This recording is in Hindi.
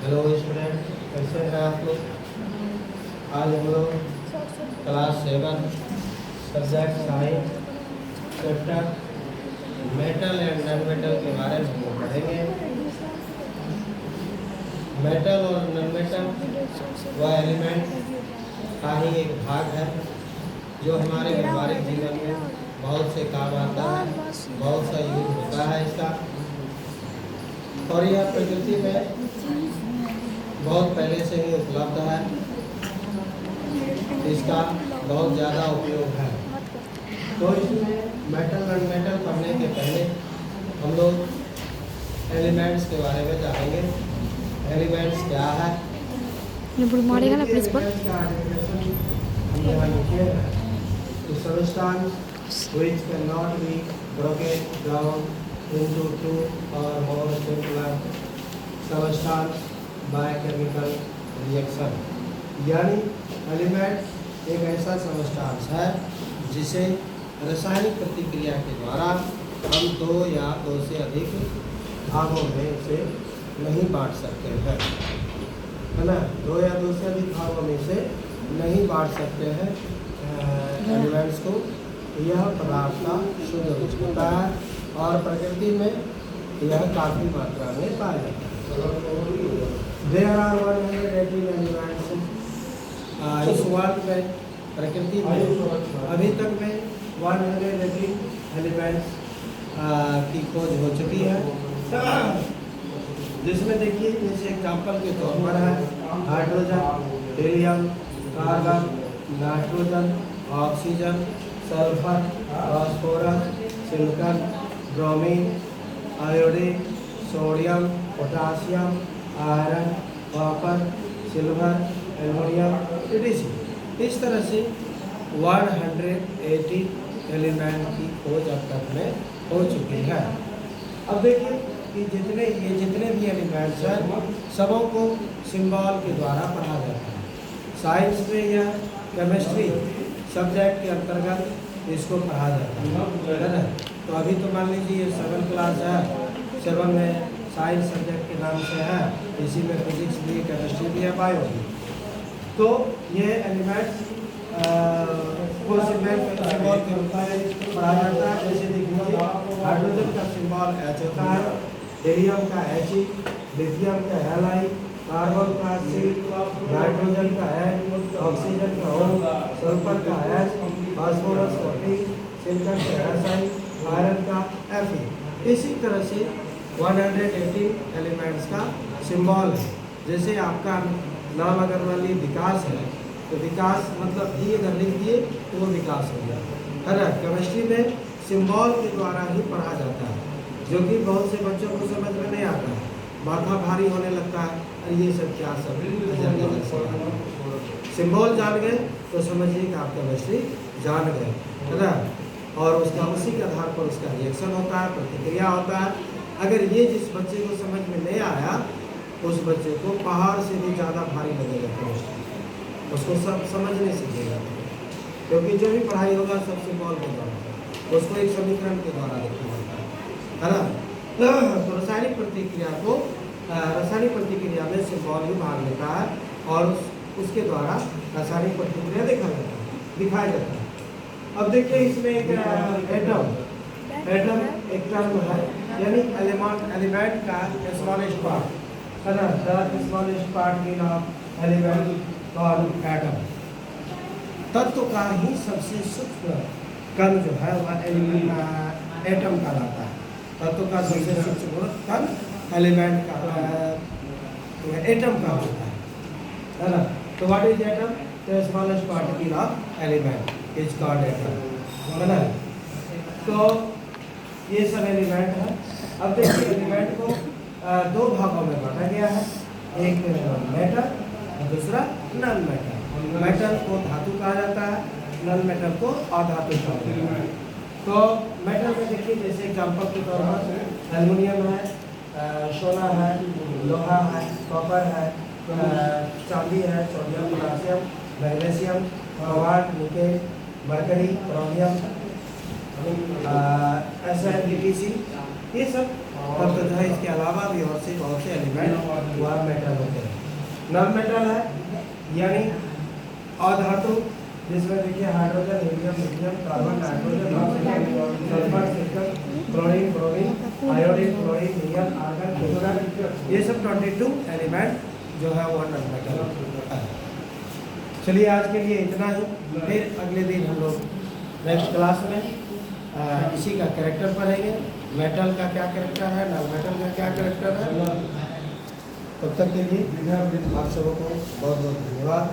हेलो स्टूडेंट, कैसे हैं आप लोग। आज हम लोग class 7 subject science chapter metal and non metal के बारे में हम लोग पढ़ेंगे। मेटल और नॉन मेटल वह एलिमेंट का ही एक भाग है जो हमारे व्यवहारिक जीवन में बहुत से काम आता है, बहुत सा यूज होता है इसका। और यह प्रकृति में बहुत पहले से ही उपलब्ध है, इसका बहुत ज़्यादा उपयोग है। तो इसमें मेटल नॉन मेटल पढ़ने के पहले हम लोग एलिमेंट्स के बारे में जानेंगे। एलिमेंट्स क्या है, मारेगा ना principal. Substance which cannot be broken down into two or more simpler substance by chemical reaction। यानी एलिमेंट एक ऐसा सबस्टांस है जिसे रासायनिक प्रतिक्रिया के द्वारा हम दो या दो से अधिक भागों में से नहीं बांट सकते हैं, है ना। दो या दो से अधिक भागों में से नहीं बांट सकते हैं एलिमेंट्स को। यह पदार्थ का शुद्ध रूप होता है और प्रकृति में यह काफ़ी मात्रा में पाया जाता है। There are 118 एलिमेंट्स इस वर्ल्ड में, प्रकृति में अभी तक में 118 एलिमेंट्स की खोज हो चुकी है, जिसमें देखिए जैसे एग्जाम्पल के तौर पर है hydrogen, helium, carbon, nitrogen, oxygen, sulphur, phosphorus, silicon, bromine, iodine, sodium, potassium, iron, copper, silver, aluminium etc। इस तरह से 180 एलिमेंट की खोज अब तक में हो चुकी है। अब देखिए कि जितने भी एलिमेंट्स हैं सबों को सिंबल के द्वारा पढ़ा जाता है। साइंस में यह केमिस्ट्री सब्जेक्ट के अंतर्गत इसको पढ़ा जाता है ना। तो अभी तो मान लीजिए 7 क्लास है, 7 में साइंस सब्जेक्ट के नाम से है, इसी में फिजिक्स भी, केमिस्ट्री भी है, बायो भी। तो ये एलिमेंट्स को सिंबल के रूप में पढ़ा जाता है। जैसे देखिए हाइड्रोजन का सिंबल H होता है, हीलियम का He, लिथियम का Li, कार्बन का C, नाइट्रोजन का N, ऑक्सीजन का O, सल्फर का S, फास्फोरस का P, सिलिकॉन का Si, आयरन का Fe। इसी तरह से 180 एलिमेंट्स का सिंबल है। जैसे आपका नाम अगर मान लीजिए विकास है तो विकास मतलब भी अगर लिख दिए तो वो विकास हो गया, है ना। केमिस्ट्री में सिंबल के द्वारा ही पढ़ा जाता है, जो कि बहुत से बच्चों को समझ में नहीं आता है, माथा भारी होने लगता है, और ये सब क्या सब सिंबल जान गए तो समझिए कि आप केमिस्ट्री जान गए, है ना। और उसका उसी के आधार पर उसका रिएक्शन होता है, प्रतिक्रिया होता है। अगर ये जिस बच्चे को समझ में नहीं आया उस बच्चे को पहाड़ से भी ज़्यादा भारी लगेगा केमिस्ट्री, उसको सब समझ नहीं सीखेगा, क्योंकि जो भी पढ़ाई होगा सब सिंबल के द्वारा, उसको एक समीकरण के द्वारा देखना होता है ना। तो रासायनिक प्रतिक्रिया में सिंबल ही भाग लेता है और उसके द्वारा रासायनिक प्रतिक्रिया दिखाया जाता है। अब देखिए इसमें एक एटम एक टर्म है, यानी एलिमेंट का स्मॉलेस्ट पार्ट, है ना। द स्मॉलेस्ट पार्ट की नाम एलिमेंट कॉल्ड एटम। तत्व का ही सबसे सूक्ष्म कण जो है वह एटम कहलाता है। तत्व का सबसे सूक्ष्म कण एलिमेंट का एटम का होता है ना। तो what is atom? The smallest particle of element is called atom, है ना। तो ये सब एलिमेंट है। अब देखिए एलिमेंट को दो भागों में बांटा गया है, एक मेटल और दूसरा नॉन मेटल। मेटल को धातु कहा जाता है, नॉन मेटल को अधातु कहा जाता है। तो मेटल में देखिए जैसे एग्जाम्पल के तौर पर एल्युमिनियम है, सोना है, लोहा है, कॉपर है, चांदी है, sodium, potassium, magnesium, cobalt, nickel, mercury, chromium, SiO2, ये सब तत्व जो है, इसके अलावा भी और से बहुत से एलिमेंट वह मेटल होते हैं। नॉन मेटल है यानी अधातु, जिसमें देखिए hydrogen, helium, lithium, carbon, nitrogen, oxygen, sulphur, silicon, chlorine, bromine, iodine, chlorine, neon, argon, fluoride, ये सब 22 एलिमेंट जो है वो नॉन मेटल है। चलिए आज के लिए इतना ही, फिर अगले दिन हम लोग नेक्स्ट क्लास में इसी का कैरेक्टर पढ़ेंगे, मेटल का क्या कैरेक्टर है, नॉन मेटल का क्या कैरेक्टर है। तब तक के लिए आप सबको बहुत बहुत धन्यवाद।